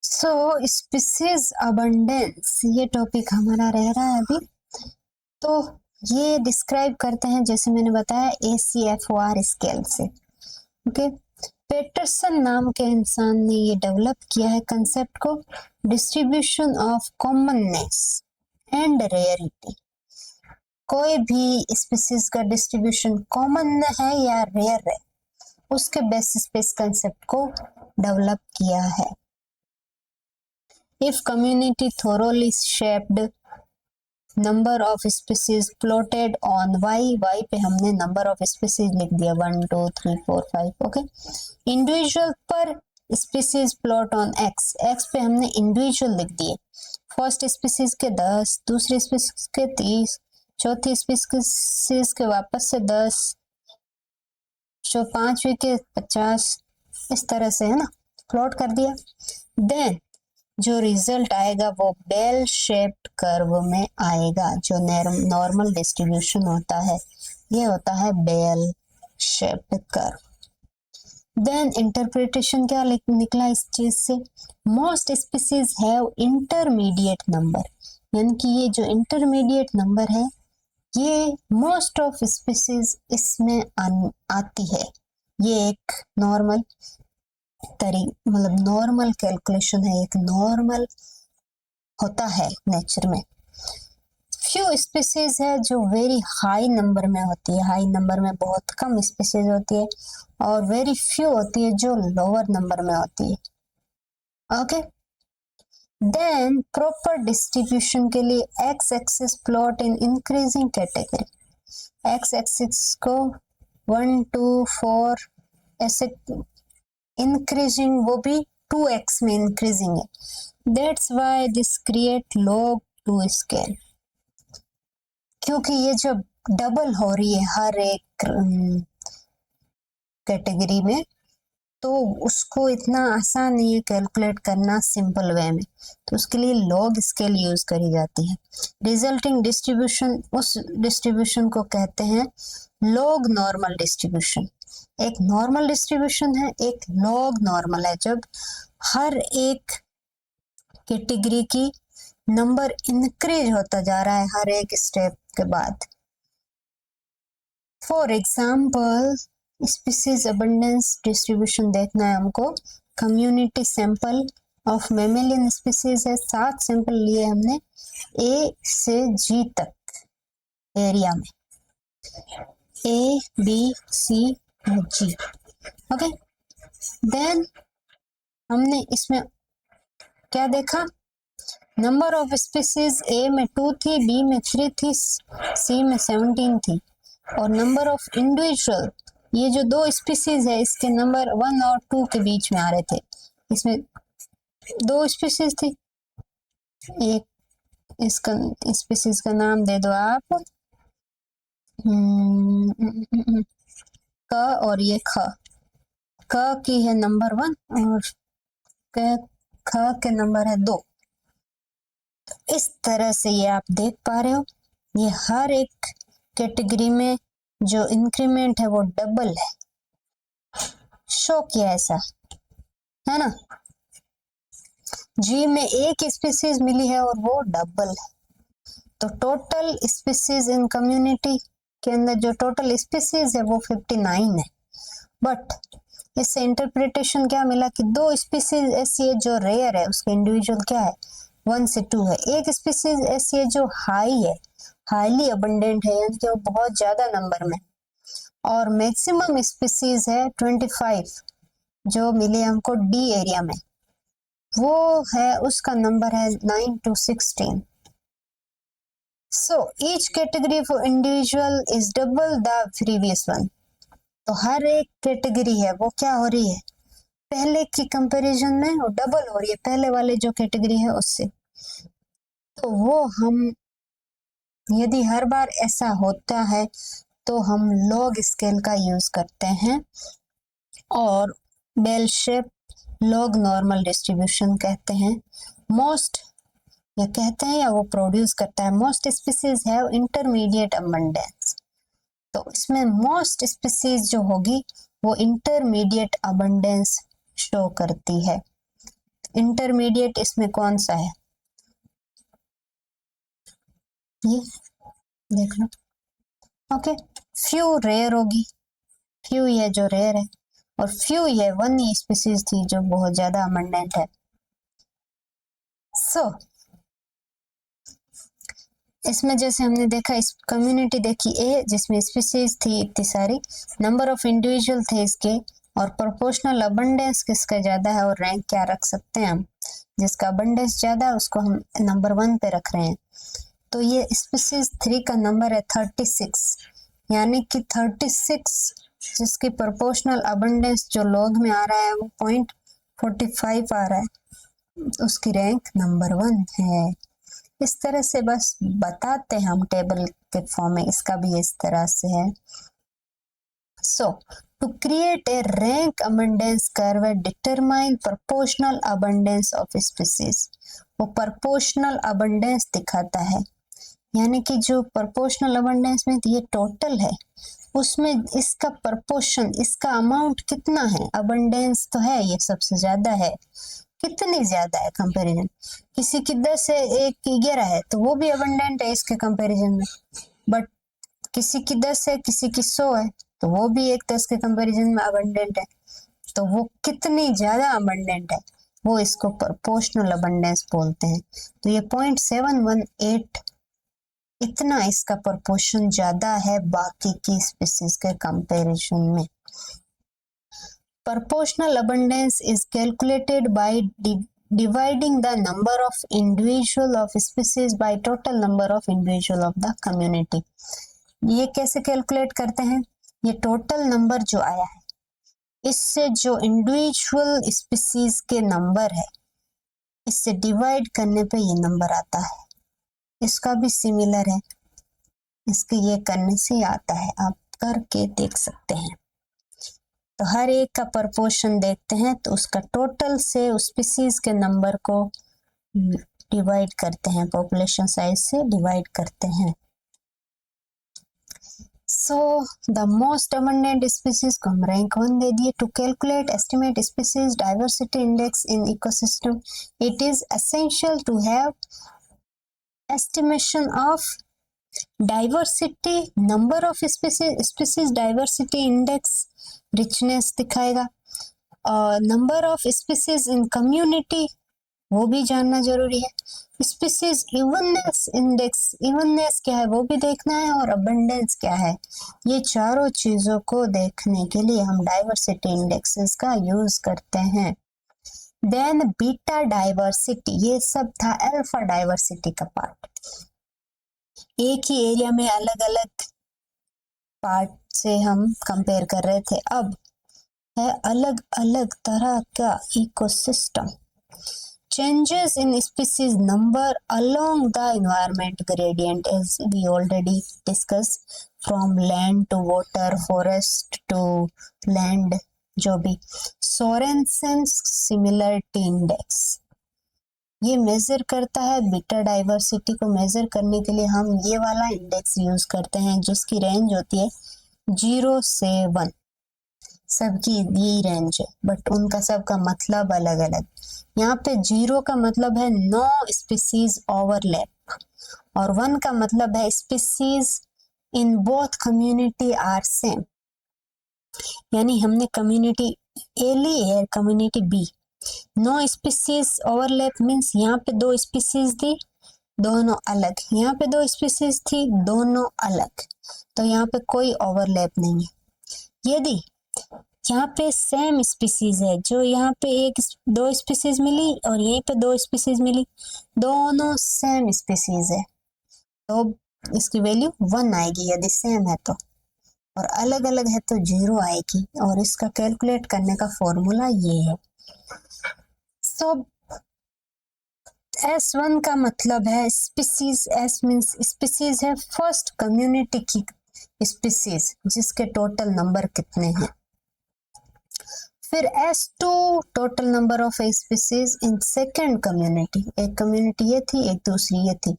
सो species abundance ये topic हमारा रह रहा है अभी। तो ये डिस्क्राइब करते हैं, जैसे मैंने बताया, ACFOR स्केल से। ओके, पेटरसन नाम के इंसान ने ये डेवलप किया है कंसेप्ट को, distribution of commonness and rarity. कोई भी स्पीसीज का डिस्ट्रीब्यूशन कॉमन है या रेयर है, उसके बेसिस पे इस कंसेप्ट को डेवलप किया है। If community thoroughly shaped number of species plotted on y पे हमने number of species लिख दिया 1 2 3 4 5। ओके, इंडिविजुअल पर स्पीसीज प्लॉट ऑन x पे हमने इंडिविजुअल लिख दिए। फर्स्ट स्पीसीज के 10, दूसरी स्पीसीज के 30, चौथी स्पीसीज के वापस से 10, जो पांचवी के 50, इस तरह से है ना, प्लॉट कर दिया। देन जो रिजल्ट आएगा वो बेल शेप्ड कर्व में आएगा। जो नॉर्मल डिस्ट्रीब्यूशन होता है ये होता है bell shaped curve. Then interpretation क्या निकला इस चीज से, most species have intermediate number, यानी कि ये जो इंटरमीडिएट नंबर है ये मोस्ट ऑफ स्पीसीज इसमें आती है। ये एक नॉर्मल मतलब नॉर्मल कैलकुलेशन है, एक नॉर्मल होता है नेचर में। फ्यू स्पीसीज है जो वेरी हाई नंबर में होती है, हाई नंबर में बहुत कम स्पीसीज होती है, और वेरी फ्यू होती है जो लोअर नंबर में होती है। ओके, देन प्रॉपर डिस्ट्रीब्यूशन के लिए x axis plot in increasing category. X axis को 1 2 4 ऐसे इंक्रीजिंग, वो भी 2x में इंक्रीजिंग है। That's why this create log 2 scale, क्योंकि ये जब डबल हो रही है हर एक कैटेगरी में, तो उसको इतना आसान नहीं है कैलकुलेट करना सिंपल वे में, तो उसके लिए लॉग स्केल यूज करी जाती है। रिजल्टिंग डिस्ट्रीब्यूशन, उस डिस्ट्रीब्यूशन को कहते हैं लॉग नॉर्मल डिस्ट्रीब्यूशन। एक नॉर्मल डिस्ट्रीब्यूशन है, एक लॉग नॉर्मल है, जब हर एक कैटेगरी की नंबर इंक्रीज होता जा रहा है हर एक स्टेप के बाद। For example species abundance distribution देखना है हमको। Community sample of mammalian species है, 7 सैंपल लिए हमने A से G तक एरिया में, A B C G। Okay, then हमने इसमें क्या देखा, नंबर ऑफ स्पीसीज A में 2 थी, B में 3 थी, C में 17 थी, और नंबर ऑफ इंडिविजुअल, ये जो 2 स्पीसीज है इसके नंबर 1 और 2 के बीच में आ रहे थे। इसमें 2 स्पीसीज थी, एक इसका स्पीसीज का नाम दे दो आप, क और ये ख की है नंबर 1 और ख के नंबर है 2। इस तरह से ये आप देख पा रहे हो, ये हर एक कैटेगरी में जो इंक्रीमेंट है वो डबल है। शो किया ऐसा है ना, जी में एक स्पीसीज मिली है और वो डबल है, तो टोटल स्पीसीज इन कम्युनिटी के अंदर जो टोटल स्पीसीज है वो 59 है। बट इससे इंटरप्रिटेशन क्या मिला कि 2 स्पीसीज ऐसी है जो रेयर है, उसके इंडिविजुअल क्या है 1 से 2 है। एक स्पीसीज ऐसी है जो हाई है, हाईली अबंडेंट है, यानी कि वो बहुत ज्यादा नंबर में, और मैक्सिमम स्पीसीज है 25 जो मिले हमको डी एरिया में, वो है उसका नंबर है 9 to 16। So each category for individual is double the previous one। तो हर एक कैटेगरी है वो क्या हो रही है, पहले की कंपैरिजन में वो डबल हो रही है, पहले वाले जो कैटेगरी है उससे। तो वो हम यदि हर बार ऐसा होता है तो हम लॉग स्केल का यूज करते हैं, और bell shape log normal distribution कहते हैं। मोस्ट या कहते हैं या वो प्रोड्यूस करता है, most species have intermediate abundance. तो इसमें मोस्ट स्पीसीज जो होगी वो इंटरमीडिएट अबंडेंस शो करती है। इंटरमीडिएट इसमें कौन सा है, ये देख लो। ओके, फ्यू रेयर होगी, फ्यू ये जो रेयर है, और फ्यू ये वन ही स्पीसीज थी जो बहुत ज्यादा अबंडेंट है। सो इसमें जैसे हमने देखा, इस कम्युनिटी देखी ए जिसमें स्पीसीज थी इतनी सारी, नंबर ऑफ इंडिविजुअल थे इसके, और प्रोपोर्शनल अबंडेंस किसका ज्यादा है, और रैंक क्या रख सकते हैं हम, जिसका अबंडेंस ज्यादा है उसको हम नंबर 1 पे रख रहे हैं। तो ये स्पीसीज 3 का नंबर है 36, यानी कि 36 जिसकी प्रोपोर्शनल अबंडेंस जो लॉग में आ रहा है वो 0.45 आ रहा है, उसकी रैंक नंबर 1 है। इस तरह से बस बताते हैं हम टेबल के फॉर्म में, इसका भी इस तरह से है। So to create a rank abundance curve determine proportional abundance of species, वो प्रोपोर्शनल अबंडेंस दिखाता है, यानी कि जो प्रोपोर्शनल अबंडेंस में ये टोटल है उसमें इसका प्रोपोर्शन, इसका अमाउंट कितना है, अबंडेंस तो है ये सबसे ज्यादा है, कितनी ज्यादा है कंपैरिजन, किसी की 10 है, एक की 11 है, तो वो भी अबंडेंट है इसके कंपैरिजन में, बट किसी की 10 है, किसी की 100 है, तो वो भी एक 10 के कंपैरिजन में अबंडेंट है। तो वो कितनी ज्यादा अबंडेंट है वो इसको प्रोपोर्शनल अबंडेंस बोलते हैं। तो ये 0.718 इतना इसका प्रोपोर्शन ज्यादा है बाकी की स्पीसीज के कंपैरिजन में। Proportional abundance is calculated by dividing the number of individual of species by total number of individual of the community। ये कैसे कैलकुलेट करते हैं, ये टोटल नंबर जो आया है इससे जो इंडिविजुअल स्पीसीज के नंबर है इससे डिवाइड करने पे ये नंबर आता है। इसका भी सिमिलर है, इसके ये करने से आता है, आप करके देख सकते हैं। तो हर एक का प्रोपोर्शन देखते हैं तो उसका टोटल से उस स्पीसीज के नंबर को डिवाइड करते हैं, पॉपुलेशन साइज से डिवाइड करते हैं। So the most abundant species को हम रैंक 1 दे दिए। To calculate estimate species diversity index in ecosystem it is essential to have estimation of diversity, number of species diversity index richness दिखाएगा, और number of species in community वो भी जानना जरूरी है, स्पीसीज इवननेस इंडेक्स, इवननेस क्या है वो भी देखना है, और अबंडेंस क्या है, ये चारों चीजों को देखने के लिए हम डाइवर्सिटी इंडेक्सेस का यूज करते हैं। देन बीटा डाइवर्सिटी, ये सब था अल्फा डाइवर्सिटी का पार्ट, एक ही एरिया में अलग अलग पार्ट से हम कंपेयर कर रहे थे, अब है अलग अलग तरह का ecosystem. Changes in species number along the environment gradient as we already discuss, from land to water, forest to land, जो भी। सोरेनसेन्स सिमिलरिटी इंडेक्स ये मेजर करता है, बीटा डाइवर्सिटी को मेजर करने के लिए हम ये वाला इंडेक्स यूज करते हैं जिसकी रेंज होती है 0 से 1, सबकी यही रेंज है बट उनका सबका मतलब अलग अलग। यहाँ पे 0 का मतलब है नो स्पीसीज ओवरलैप, और 1 का मतलब है species in both community are same, यानी हमने कम्युनिटी ए ली है, community B. No species overlap means यहाँ पे 2 स्पीसीज थी दोनों अलग, यहाँ पे 2 स्पीसीज थी दोनों अलग, तो यहाँ पे कोई ओवरलैप नहीं है। यदि यहाँ पे सेम स्पीसीज है, जो यहाँ पे 2 स्पीसीज मिली और यहीं पे 2 स्पीसीज मिली, दोनों सेम स्पीसीज है तो इसकी वैल्यू 1 आएगी यदि सेम है तो, और अलग अलग है तो 0 आएगी, और इसका कैलकुलेट करने का फॉर्मूला ये है। सो S1 का मतलब है स्पीसीज, S मीन्स स्पीसीज है फर्स्ट कम्युनिटी की स्पीसीज जिसके टोटल नंबर कितने हैं। फिर S2 total number of species in second community, एक कम्युनिटी ये थी एक दूसरी ये थी,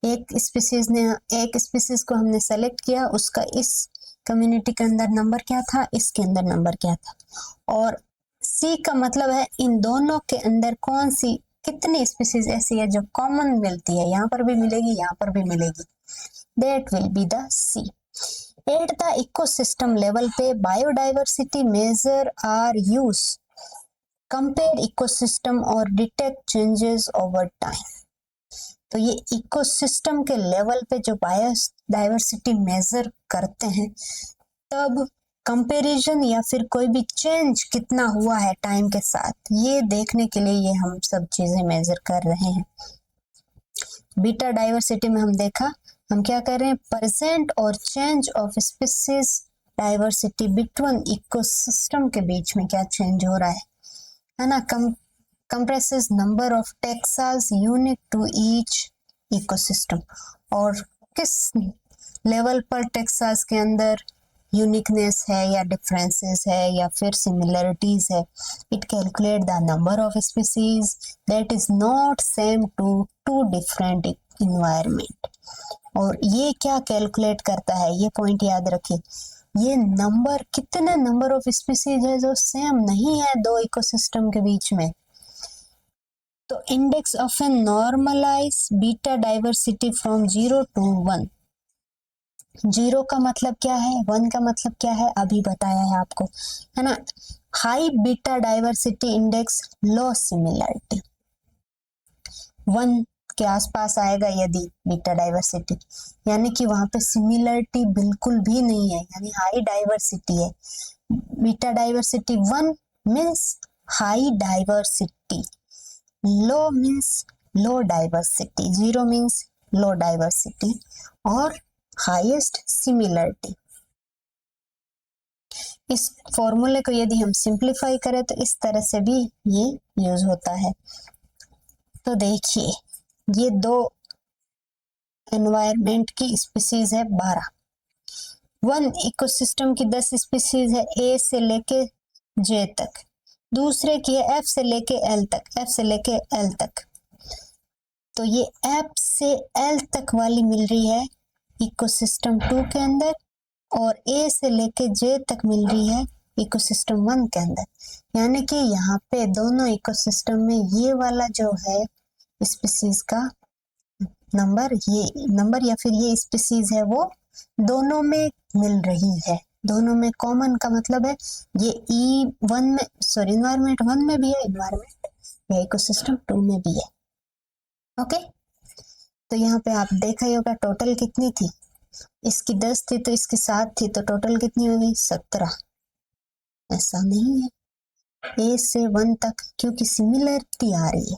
एक स्पीसीज को हमने सेलेक्ट किया, उसका इस कम्युनिटी के अंदर नंबर क्या था, इसके अंदर नंबर क्या था, और सी का मतलब है इन दोनों के अंदर कौन सी कितनी स्पीसीज ऐसी है जो कॉमन मिलती है, यहाँ पर भी मिलेगी, यहाँ पर भी मिलेगी, that will be the C. At the ecosystem level पे biodiversity measure are use compare ecosystem और डिटेक्ट चेंजेस ओवर टाइम। तो ये इकोसिस्टम के लेवल पे जो बायोडाइवर्सिटी मेजर करते हैं तब कंपैरिजन या फिर कोई भी चेंज कितना हुआ है टाइम के साथ, ये देखने के लिए ये हम सब चीजें मेजर कर रहे हैं। बीटा डाइवर्सिटी में हम देखा हम क्या कर रहे हैं, परसेंट और change of species diversity between ecosystem के बीच में क्या चेंज हो रहा है ना। compresses number of taxas unique to each ecosystem, और किस लेवल पर टेक्सास के अंदर यूनिकनेस है या डिफरेंसेस है या फिर सिमिलरिटीज है। It calculate the number of species that is not same to two different environment. और ये क्या कैलकुलेट करता है, ये पॉइंट याद रखिए, ये नंबर कितने नंबर ऑफ स्पीसीज है जो सेम नहीं है दो इकोसिस्टम के बीच में। तो index of an normalize beta diversity from 0 to 1। 0 का मतलब क्या है, 1 का मतलब क्या है, अभी बताया है आपको, है ना। हाई बीटा डाइवर्सिटी इंडेक्स, लो सिमिलरिटी। 1 के आसपास आएगा यदि बीटा डाइवर्सिटी, यानी कि वहां पे सिमिलरिटी बिल्कुल भी नहीं है, यानी हाई डाइवर्सिटी है। Beta diversity 1 means high diversity, low means low diversity, 0 means low diversity और हाईएस्ट सिमिलरिटी। इस फॉर्मूले को यदि हम सिंप्लीफाई करें तो इस तरह से भी ये यूज होता है। तो देखिए ये दो एनवायरनमेंट की स्पीसीज है 12, 1 इकोसिस्टम की 10 स्पीसीज है ए से लेके जे तक, दूसरे की है एफ से लेके एल तक, एफ से लेके एल तक। तो ये एफ से एल तक वाली मिल रही है इकोसिस्टम 2 के अंदर और ए से लेके जे तक मिल रही है इकोसिस्टम 1 के अंदर। यानी कि यहाँ पे दोनों इकोसिस्टम में ये वाला जो है स्पीसीज का नंबर, ये नंबर या फिर ये स्पीसीज है वो दोनों में मिल रही है, दोनों में कॉमन का मतलब है ये E1 में, सॉरी इन्वायरमेंट 1 में भी है, इन्वायरमेंट या इकोसिस्टम 2 में भी है। ओके, तो यहाँ पे आप देखा ही होगा टोटल कितनी थी, इसकी 10 थी तो इसकी 7 थी, तो टोटल कितनी हो गई 17। ऐसा नहीं है, ए से 1 तक क्योंकि सिमिलरिटी आ रही है,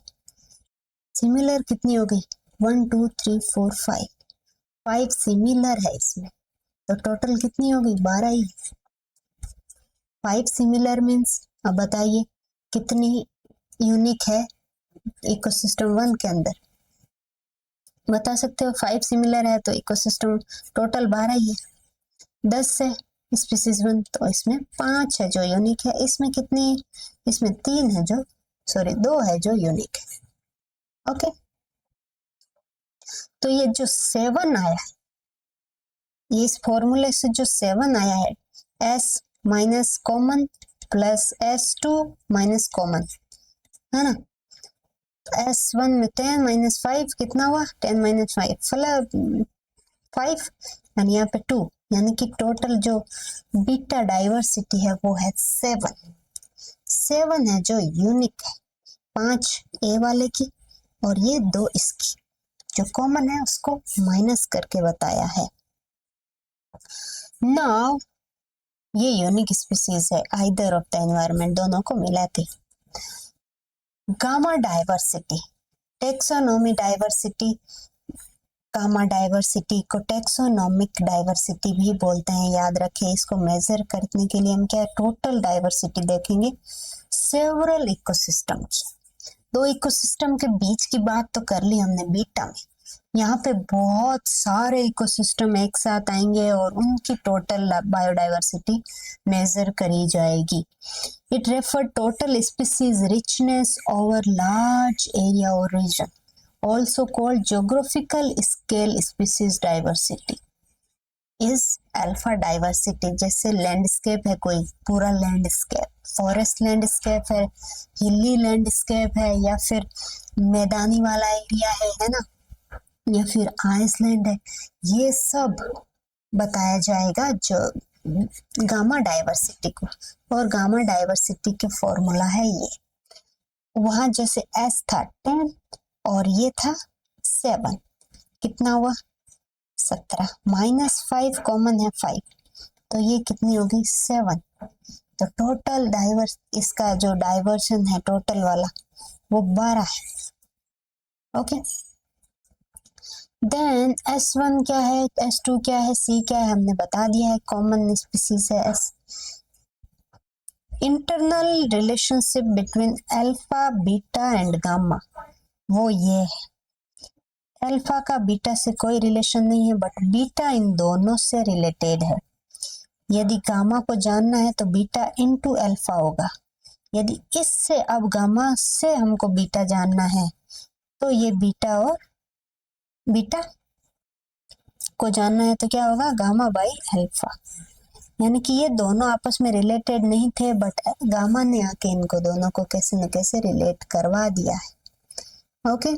सिमिलर कितनी हो गई 1 2 3 4 5, 5 सिमिलर है इसमें, तो टोटल कितनी हो गई 12 ही। 5 सिमिलर मीन्स अब बताइए कितनी यूनिक है इकोसिस्टम 1 के अंदर, बता सकते हो। 5 सिमिलर है तो इकोसिस्टम टोटल 12 ही है। 10 है स्पीसीज 1 तो इसमें 5 है जो यूनिक है, इसमें कितनी, इसमें 3 है जो, सॉरी 2 है जो यूनिक है। ओके, तो ये जो 7 आया है, ये इस फॉर्मूले से जो 7 आया है, S minus common plus S2 minus common, है ना। S1 में 10 माइनस 5 कितना हुआ, 10 माइनस 5 यानी यहाँ पे 2, यानी कि टोटल जो बीटा डाइवर्सिटी है वो है 7 है जो यूनिक है, 5 ए वाले की और ये 2 इसकी, जो कॉमन है उसको माइनस करके बताया है। नाउ ये यूनिक स्पीसीज है आइदर ऑफ द एनवायरनमेंट, दोनों को मिला के। Gamma diversity, taxonomy diversity, gamma diversity को टेक्सोनोमिक डाइवर्सिटी भी बोलते हैं, याद रखें। इसको मेजर करने के लिए हम क्या टोटल डाइवर्सिटी देखेंगे सेवरल इकोसिस्टम की। 2 इकोसिस्टम के बीच की बात तो कर ली हमने बीटा में, यहाँ पे बहुत सारे इकोसिस्टम एक साथ आएंगे और उनकी टोटल बायोडाइवर्सिटी मेजर करी जाएगी। It refer total species richness over large area और region, also called geographical scale species diversity. Is alpha diversity. जैसे लैंडस्केप है, कोई पूरा लैंडस्केप, फॉरेस्ट लैंडस्केप है, हिली लैंडस्केप है, या फिर मैदानी वाला एरिया है ना, या फिर आइसलैंड है, ये सब बताया जाएगा जो गामा डाइवर्सिटी को। और गामा डाइवर्सिटी के फॉर्मूला है ये, वहां जैसे एस था 10 और ये था 7, कितना हुआ 17, -5 कॉमन है 5, तो ये कितनी होगी 7। तो टोटल डाइवर्स, इसका जो डाइवर्शन है टोटल वाला वो 12 है। ओके, देन S1 क्या है, S2 क्या है, C क्या है, हमने बता दिया है, कॉमन स्पीसीज है S। Internal relationship between alpha beta and gamma, वो ये है। अल्फा का बीटा से कोई रिलेशन नहीं है, बट बीटा इन दोनों से रिलेटेड है। यदि गामा को जानना है तो बीटा इनटू अल्फा होगा। यदि इससे अब गामा से हमको बीटा जानना है तो ये बीटा और बीटा को जानना है तो क्या होगा, गामा बाई अल्फा। यानी कि ये दोनों आपस में रिलेटेड नहीं थे, बट गामा ने आके इनको दोनों को कैसे न कैसे रिलेट करवा दिया है। ओके,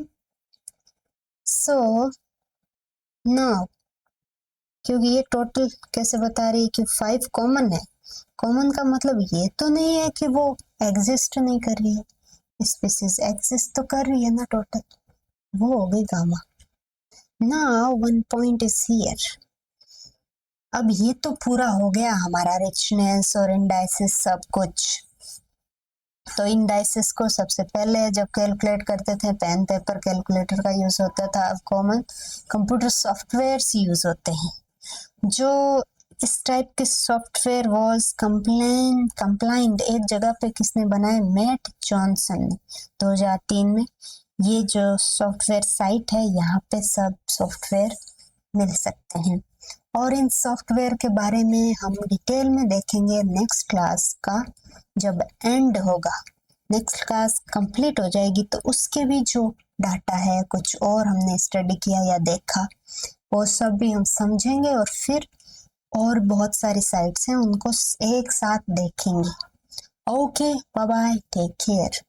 सो नाउ क्योंकि ये टोटल कैसे बता रही है कि 5 कॉमन है। कॉमन का मतलब ये तो नहीं है कि वो एग्जिस्ट नहीं कर रही है, स्पीसीज एग्जिस्ट तो कर रही है ना टोटल, वो हो गई gamma. Now one point is here, अब ये तो पूरा हो गया हमारा रिचनेस और इंडाइसिस सब कुछ। तो इंडाइसिस को सबसे पहले जब कैलकुलेट करते थे पेन पेपर कैलकुलेटर का यूज होता था, अब कॉमन कंप्यूटर सॉफ्टवेयर्स यूज होते हैं। जो इस टाइप के सॉफ्टवेयर वॉज कंप्लाइंड एक जगह पे किसने बनाए, मैट जॉनसन ने 2003 में। ये जो सॉफ्टवेयर साइट है यहाँ पे सब सॉफ्टवेयर मिल सकते हैं, और इन सॉफ्टवेयर के बारे में हम डिटेल में देखेंगे नेक्स्ट क्लास का जब एंड होगा। नेक्स्ट क्लास कंप्लीट हो जाएगी तो उसके भी जो डाटा है, कुछ और हमने स्टडी किया या देखा, वो सब भी हम समझेंगे, और फिर और बहुत सारी साइट्स हैं उनको एक साथ देखेंगे। Okay, bye bye, take care.